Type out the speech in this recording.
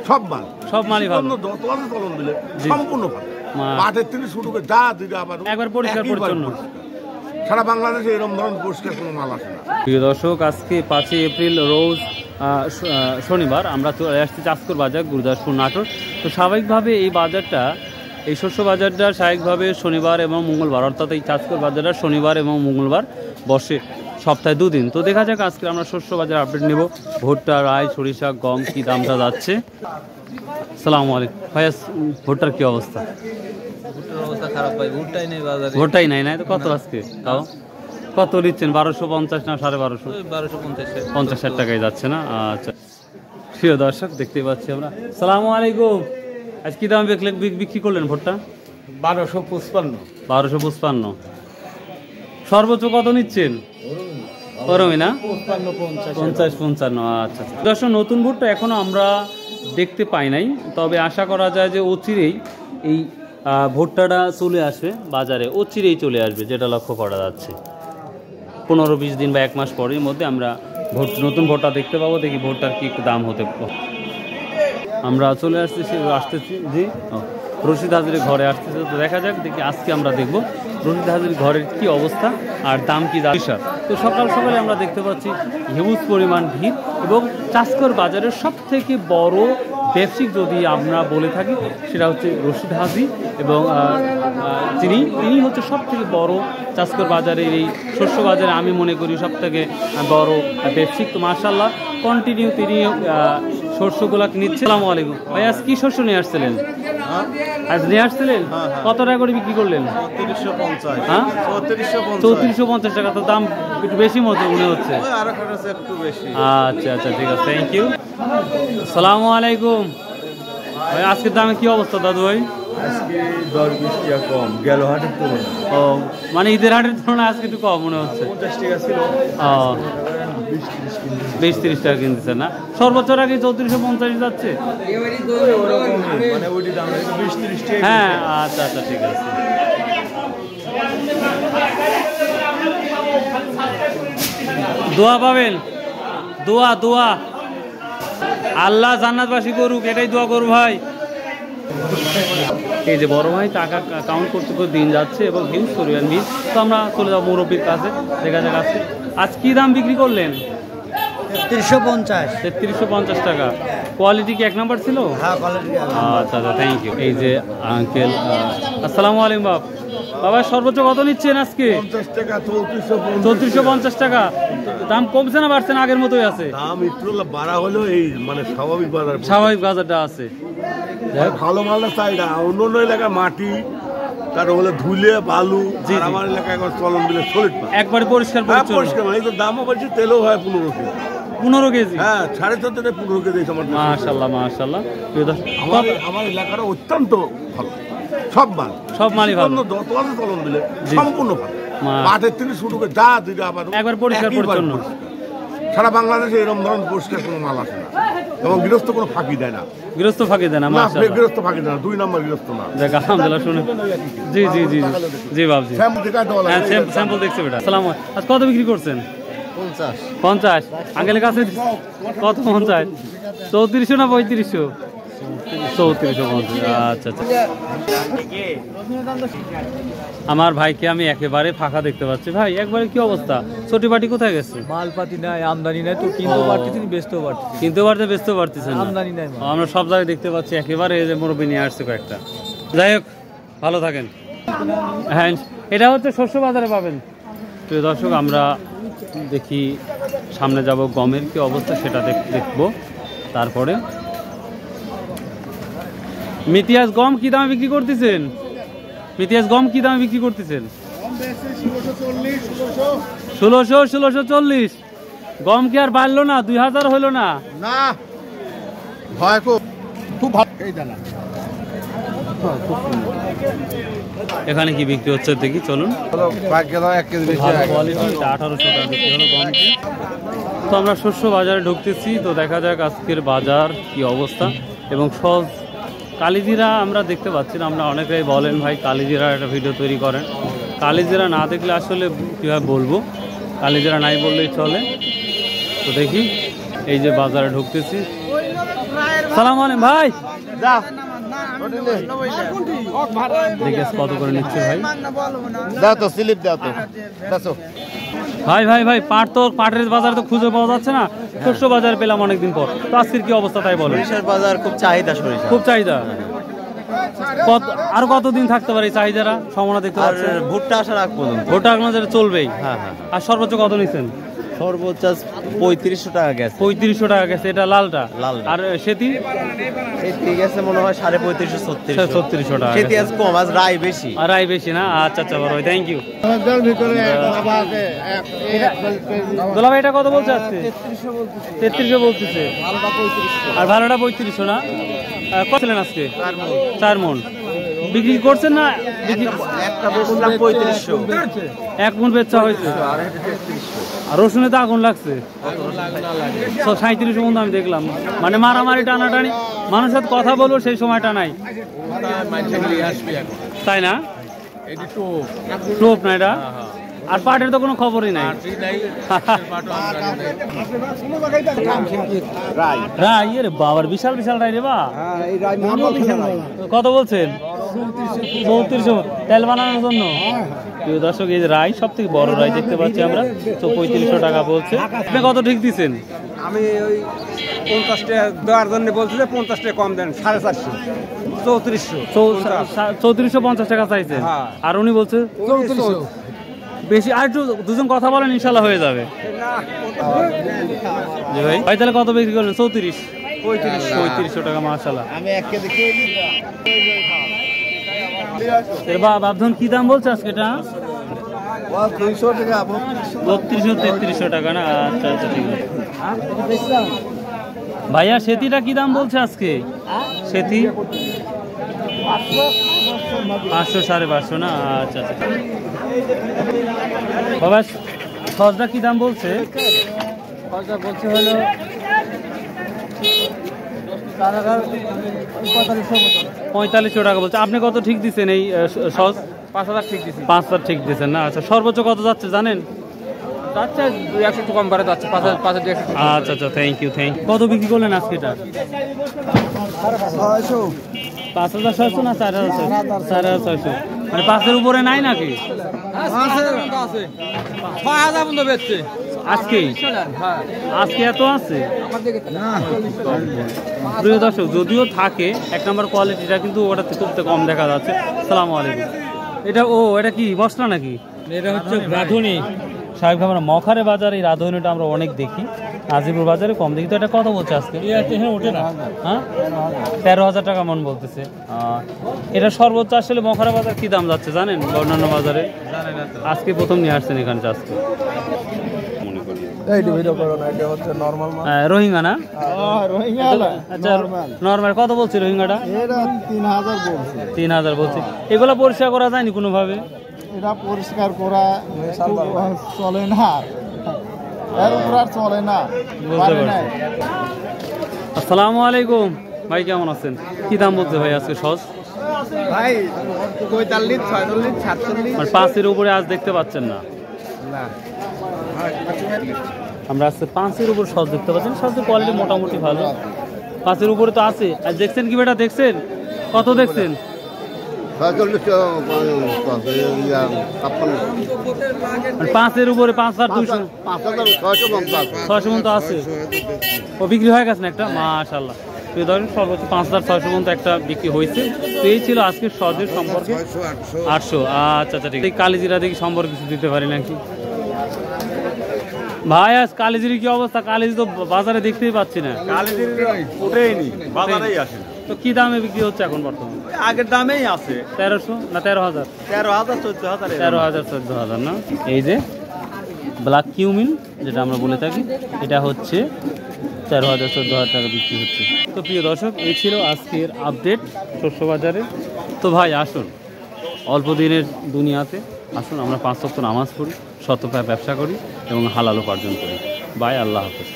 সব মাল, সব মালই ভালো। যত আছে চলন দিলে সম্পূর্ণ ভালো। পাটের থেকে শুরু করে যা দিলে আবার একবার পরিষ্কার পরিচ্ছন্ন। সারা বাংলাদেশে এরকম ধরনের পরিষ্কার কোনো মাল আসে না। প্রিয় দর্শক, আজকে 5 এপ্রিল রোজ শনিবার আমরা চলে আসছি চাঁচকর বাজার, গুরুদাসপুর, নাটোর। তো স্বাভাবিকভাবে এই বাজারটা, এই শস্য বাজারটা স্বাভাবিকভাবে শনিবার এবং মঙ্গলবার, অর্থাৎ এই চাঁচকর বাজারটা শনিবার এবং মঙ্গলবার বসে সপ্তাহে 2 দিন। তো দেখা যাক আজকে আমরা শস্য বাজার আপডেট নেব। ভুট্টা, রায়, সরিষা, গম কি দামটা যাচ্ছে। আসসালামু আলাইকুম ভাইয়া, ভুট্টার কি অবস্থা? ভুট্টার অবস্থা খারাপ ভাই, ভুট্টাই নেই বাজারে। ভুট্টাই নাই, তো কত আজকে? তাও কত নিচ্ছেন? 1250 না 1250? 1250 টাকায় যাচ্ছে না? আচ্ছা, প্রিয় দর্শক দেখতে পাচ্ছি আমরা। আসসালামু আলাইকুম, আজ কি দাম বিক্রি করলেন ভুট্টা? 1255। 1255। সর্বোচ্চ কত নিচ্ছেন? ওরমই না, 50-55। আচ্ছা। দর্শক, নতুন ভুট্টা এখনো আমরা দেখতে পাই নাই, তবে আশা করা যায় যে অচিরেই এই ভুট্টাটা চলে আসবে বাজারে, অচিরেই চলে আসবে, যেটা লক্ষ্য করা যাচ্ছে। 15-20 দিন বা 1 মাস পরের মধ্যে আমরা নতুন ভুট্টা দেখতে পাবো। দেখি ভুট্টার কি দাম হতে। আমরা চলে আসতেছি জি রশিদ হাজির ঘরে আসতেছে। তো দেখা যাক, দেখি আজকে আমরা দেখব রশিদ হাজির ঘরের কি অবস্থা আর দাম কি যাচ্ছে। তো সকালে আমরা দেখতে পাচ্ছি হিউজ পরিমাণ ভিড়, এবং চাঁচকর বাজারের সবথেকে বড় ব্যবসায়িক যদি আমরা বলে থাকি সেটা হচ্ছে রশিদ হাজি, এবং তিনি হচ্ছে সবথেকে বড় চাঁচকর বাজারের এই শস্য বাজারে আমি মনে করি সবথেকে বড় ব্যবসায়িক। তো মাশাআল্লাহ কন্টিনিউ তিনি শস্যগুলা নিচ্ছে। আসসালামু আলাইকুম ভাই, আজ কি শস্য নিয়ে আসছিলেন? আজ নিয়ে আসছিলেন, কত টাকা করে বিক্রি করলেন? 3450। হ্যাঁ, 3450 টাকা। তো দাম একটু বেশি মতো মনে হচ্ছে। একটু বেশি। আচ্ছা, ঠিক আছে, থ্যাংক ইউ। আসসালামু আলাইকুম ভাই, আজকের দামে কি অবস্থা দাদু ভাই? আজকে 10-20 টাকা কম গেল হাটের তুলনায়। ও, মানে ঈদের হাটের তুলনায় আজকে একটু কম মনে হচ্ছে। 50 টাকা ছিল, 20-30 টাকা কিনতেছে না? সর্বোচ্চ আগে 3450 যাচ্ছে। মানে ওইটি দাম 20-30 টাকা। হ্যাঁ, আচ্ছা, ঠিক আছে। দোয়া পাবেন, দোয়া আল্লাহ জান্নাতবাসী করুক, এটাই দোয়া করু ভাই। এই যে বড় ভাই টাকা কাউন্ট করতে দিন যাচ্ছে এবং হিউজ পরিমাণ ভিড়। তো আমরা চলে যাবো মুরব্বীর কাছে, দেখা যাক আজ কি দাম বিক্রি করলেন? 3350 টাকা। কোয়ালিটি কি 1 নাম্বার ছিল? হ্যাঁ, কোয়ালিটি। আচ্ছা, থ্যাংক ইউ। এই যে আঙ্কেল, আসসালামু আলাইকুম বাবা, সর্বোচ্চ কত নিচ্ছেন আজকে? 50 টাকা, 3450 টাকা। দাম কমছে না বাড়ছে না? আগের মতোই আছে? দাম একটু বাড়া হলেও এই মানে স্বাভাবিক বাজারটা আছে। ভালো মালটা চাই না। অন্য এলাকায় মাটি, তার হলে ধুলে বালু, আমার এলাকায় এখন চলন দিলে সলিড একবারে পরিষ্কার। এই তো দামও বলছি, তেলও হয় 15 কেজি। 15 কেজি? হ্যাঁ, 14.5 15 কেজি। মাশাআল্লাহ। আমার এলাকার অত্যন্ত ভালো, সব মালই ভালো। যত আছে চলন দিলে সম্পূর্ণ ভালো। পাটের থেকে শুরু করে যা দিলে আবার একবার পরিষ্কার পরিচ্ছন্ন। সারা বাংলাদেশে এরকম ধরনের পরিষ্কার কোনো মাল আসে না, এবং গৃহস্থ কোনো ফাঁকি দেয় না। গৃহস্থ ফাঁকি দেয় না? মাশাআল্লাহ, গৃহস্থ ফাঁকি দেয় না, 2 নম্বর গৃহস্থ না। দেখ, আলহামদুলিল্লাহ শুনে। জি বাবজি, স্যাম্পল দেখছি বেটা। আসসালামু আলাইকুম, আজ কত বিক্রি করছেন? 50। আঙ্কেলের কাছে কত 50? 3400 না 3500? 3450। আচ্ছা। আমার ভাইকে আমি একেবারে ফাঁকা দেখতে পাচ্ছি। ভাই, একবারে কি অবস্থা? ছোটি বাটি কোথায় গেছে? মালপাতি নাই, আমদানি নাই, তো কিনতে পারতেছি, বেচতেও পারতেছি। বেচতে পারতেছেন না? আমদানি নাই। আমরা সব জায়গায় দেখতে পাচ্ছি একেবারে এই যে মুরব্বি নিয়ে আসছে কয়েকটা। যাই হোক, ভালো থাকেন। হ্যাঁ, এটা হচ্ছে শস্য বাজারে পাবেন। প্রিয় দর্শক, আমরা দেখি সামনে যাব, গমের কি অবস্থা সেটা দেখবো। তারপরে মিতিয়াজ গম কি দামে বিক্রি করতেছেন? 1640। গম কি আর বাড়লো না? 2000 হইলো না? খুব ভালো। এখানে কি বিক্রি হচ্ছে দেখি, চলুন। 1800 টাকা বিক্রি হলো গম। তো আমরা শস্য বাজারে ঢুকতেছি। তো দেখা যাক আজকের বাজার কি অবস্থা। এবং সহজ কালিজিরা আমরা দেখতে পাচ্ছি না। আমরা অনেকেই বলেন ভাই কালিজিরা একটা ভিডিও তৈরি করেন। কালিজিরা না দেখলে আসলে কীভাবে বলবো, কালিজিরা নাই বললেই চলে। তো দেখি, এই যে বাজারে ঢুকতেছি, সালাম আলাইকুম ভাই, দেখে কত করে নিচ্ছে ভাই? দাও তো স্লিপ দাও তো। ভাই ভাই ভাই পাট তো পাটের বাজার তো খুঁজে পাওয়া যাচ্ছে না, শস্য বাজার পেলাম অনেকদিন পর, তো আজকের কি অবস্থা তাই বলো? সরিষার বাজার খুব চাহিদা, সরিষা খুব চাহিদা। আর কতদিন থাকতে পারে এই চাহিদারা সম্ভাবনা দেখতে আর পাচ্ছেন? ভুট্টা আসার আগ পর্যন্ত ভোটা আপনাদের চলবেই। হ্যাঁ হ্যাঁ। আর সর্বোচ্চ কত নিচ্ছেন? সর্বোচ্চ 3500 টাকা গেছে। 3500 টাকা গেছে, এটা লালটা। লালটা। আর সেটি ঠিক আছে মনে হয় 3550 3600 টাকা সেটি গেছে। আজ কম, আজ রায় বেশি। আর আই বেশি না? আচ্ছা আচ্ছা বড় ভাই, থ্যাংক ইউ। দোলা ভাই এটা কত বলছে আজকে? 3300 বলতেছে। আর ভালোটা 3500 না? কত ছিলেন আজকে? 4 মণ বিক্রি করছেন না? একটা বেচলাম 3500, 1 মণ বেচা হয়েছে। আর রসুনে তো আগুন লাগছে, 3700 মতো আমি দেখলাম। মানে মারামারি টানাটানি, মানুষের সাথে কথা বলবো সেই সময়টা নাই, তাই না? টোপ না এটা? আর পাটের তো কোনো খবরই নাই। রাই রে বাবার, বিশাল বিশাল রাই রে বা। কত বলছেন? 3400 তেল বানানোর জন্য। প্রিয় দর্শক, এই যে রাই সব থেকে বড় রাই দেখতে পাচ্ছি আমরা, তো 3500 টাকা বলছে। আপনি কত ঠিক দিচ্ছেন? আমি ওই 50 টাকা দেওয়ার জন্য বলছি, 50 টাকা কম দেন, 450, 3400। 3450 টাকা চাইছেন, আর উনি বলছে 3400 বেশি। আর একটু দুজন কথা বলেন, ইনশাল্লাহ হয়ে যাবে। জি ভাই, ভাই তাহলে কত বিক্রি করলেন? 3500 টাকা, মাশাআল্লাহ। আমি এক কেজি খেয়ে নিই। বাবধন কি দাম বলছে আজকে? এটা 200 টাকা, 3200-3300 টাকা না? আচ্ছা আচ্ছা ঠিক আছে। ভাইয়া সেতিটা কি দাম বলছে আজকে? সেতি 500, 550 না? আচ্ছা আচ্ছা। বাবা সজটা কি দাম বলছে? বলছে হলো 4500 টাকা বলছে। আপনি কত ঠিক দিচ্ছেন এই সজ? 5000 ঠিক দিছি। 5000 ঠিক দিচ্ছেন না? আচ্ছা, সর্বোচ্চ কত যাচ্ছে জানেন? যাচ্ছে 100 একটু কম বাড়ে যাচ্ছে, 5000 আচ্ছা আচ্ছা, থ্যাংক ইউ থ্যাংক ইউ। কত বিক্রি করলেন আজকে এটা? 5600 না 4600? মানে 5-এর উপরে নাই নাকি? 6000 পর্যন্ত বেচছে আজকে আজকে এত আছে? প্রিয় দর্শক, যদিও থাকে, 1 নম্বর কোয়ালিটিটা কিন্তু ওটা খুব কম দেখা যাচ্ছে। আসসালামু আলাইকুম। এটা এটা কি মশলা নাকি? এটা হচ্ছে রাঁধুনি। সাহেব আমরা মখারে বাজারে এই রাঁধুনিটা আমরা অনেক দেখি, আজিপুর বাজারে কম দেখি। তো এটা কত বলছে আজকে? ওঠে না। হ্যাঁ 13000 টাকা মন বলতেছে। এটা সর্বোচ্চ আসলে মখারা বাজার কি দাম যাচ্ছে জানেন? অন্যান্য বাজারে আজকে প্রথম নিয়ে আসছেন এখানে আজকে। রোহিঙ্গা না? আচ্ছা, নর্মাল কত বলছে রোহিঙ্গাটা? 3000 বলছে। এগুলো পরিষ্কার করা যায়নি কোনোভাবে? এটা পরিষ্কার করা চলে না, এর উপর আর চলে না। বুঝতে পারছি। আসসালামু আলাইকুম ভাই, কেমন আছেন? কি দাম বলছে ভাই আজকে সস? ভাই 45, 46, 47। মানে 5-এর উপরে আজ দেখতে পাচ্ছেন না? আমরা আজকে 5-এর উপর সস দেখতে পাচ্ছেন। সসের কোয়ালিটি মোটামুটি ভালো, 5-এর উপরে তো আছে। আর দেখছেন কি বেটা, দেখছেন কত দেখছেন? 5-এর উপরে 5200, 600 মতো আছে। ও বিক্রি হয়ে গেছে না একটা? মাশাআল্লাহ। তো ধরেন সর্বোচ্চ 5600 মতো একটা বিক্রি হয়েছে। তো এই ছিল আজকের সজের সম্পর্কে। 800। আচ্ছা আচ্ছা ঠিক আছে। কালিজিরা দেখি সম্পর্কে কিছু দিতে পারি নাকি ভাই? আজ কালিজির কি অবস্থা? কালিজি তো বাজারে দেখতেই পাচ্ছি না। কালিজির ওঠেইনি, বাজারেই আসে। তো কি দামে বিক্রি হচ্ছে এখন বর্তমানে? আগের দামেই আছে। 1300 না 13000? 13000, 14000। 13000, 14000 না? এই যে ব্ল্যাক কিউমিন যেটা আমরা বলে থাকি, এটা হচ্ছে 13000, 14000 টাকা বিক্রি হচ্ছে। তো প্রিয় দর্শক, এই ছিল আজকের আপডেট শস্য বাজারে। তো ভাই আসুন, অল্প দিনের দুনিয়াতে আসুন আমরা 5 ওয়াক্ত নামাজ পড়ি, সততায় ব্যবসা করি এবং হালাল উপার্জন করি। বাই, আল্লাহ হাফেজ।